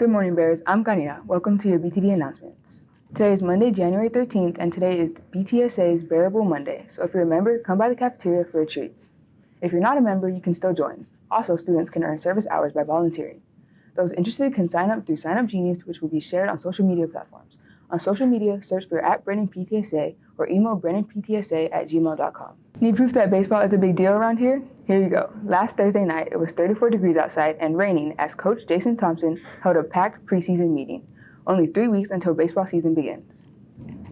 Good morning, Bears. I'm Karina. Welcome to your BTV announcements. Today is Monday, January 13th, and today is BTSA's BEARable Monday. So if you're a member, come by the cafeteria for a treat. If you're not a member, you can still join. Also, students can earn service hours by volunteering. Those interested can sign up through Sign Up Genius, which will be shared on social media platforms. On social media, search for @BrandonPTSA or email BrandonPTSA@gmail.com. Need proof that baseball is a big deal around here? Here you go. Last Thursday night, it was 34 degrees outside and raining as Coach Jason Thompson held a packed preseason meeting. Only 3 weeks until baseball season begins.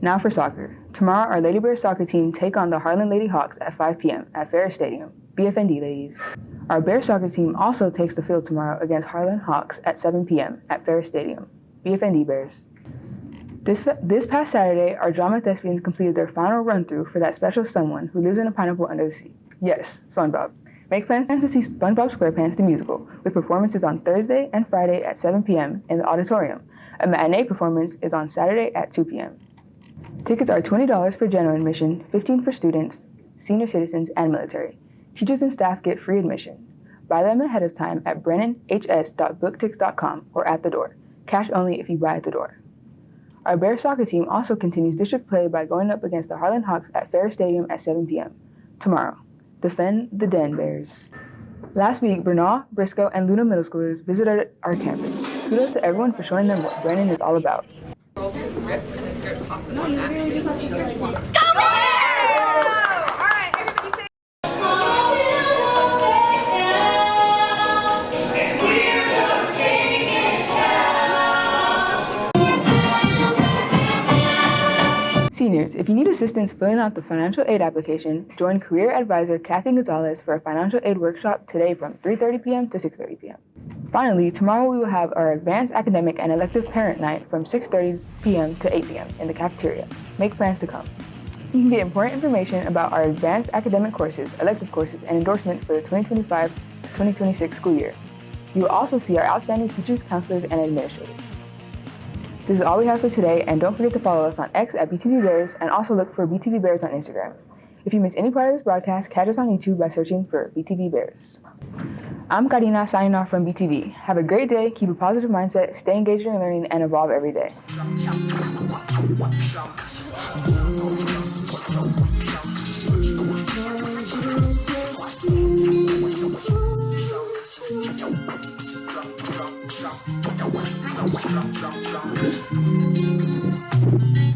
Now for soccer. Tomorrow, our Lady Bears soccer team take on the Harlan Lady Hawks at 5 p.m. at Ferris Stadium. BFND ladies. Our Bears soccer team also takes the field tomorrow against Harlan Hawks at 7 p.m. at Ferris Stadium. BFND Bears. This past Saturday, our drama thespians completed their final run-through for that special someone who lives in a pineapple under the sea. Yes, SpongeBob. Make plans to see SpongeBob SquarePants the musical, with performances on Thursday and Friday at 7 p.m. in the auditorium. A matinee performance is on Saturday at 2 p.m. Tickets are $20 for general admission, $15 for students, senior citizens, and military. Teachers and staff get free admission. Buy them ahead of time at brandonhs.booktix.com or at the door. Cash only if you buy at the door. Our Bears soccer team also continues district play by going up against the Harlan Hawks at Ferris Stadium at 7 p.m. tomorrow. Defend the Den Bears. Last week, Bernal, Briscoe, and Luna middle schoolers visited our campus. Kudos to everyone for showing them what Brandon is all about. Roll the script, and the script pops up on that. Seniors, if you need assistance filling out the financial aid application, join Career Advisor Kathy Gonzalez for a financial aid workshop today from 3:30 p.m. to 6:30 p.m. Finally, tomorrow we will have our Advanced Academic and Elective Parent Night from 6:30 p.m. to 8 p.m. in the cafeteria. Make plans to come. You can get important information about our advanced academic courses, elective courses, and endorsements for the 2025 to 2026 school year. You will also see our outstanding teachers, counselors, and administrators. This is all we have for today, and don't forget to follow us on X at BTV Bears, and also look for BTV Bears on Instagram. If you miss any part of this broadcast, catch us on YouTube by searching for BTV Bears. I'm Karina, signing off from BTV. Have a great day, keep a positive mindset, stay engaged in learning, and evolve every day.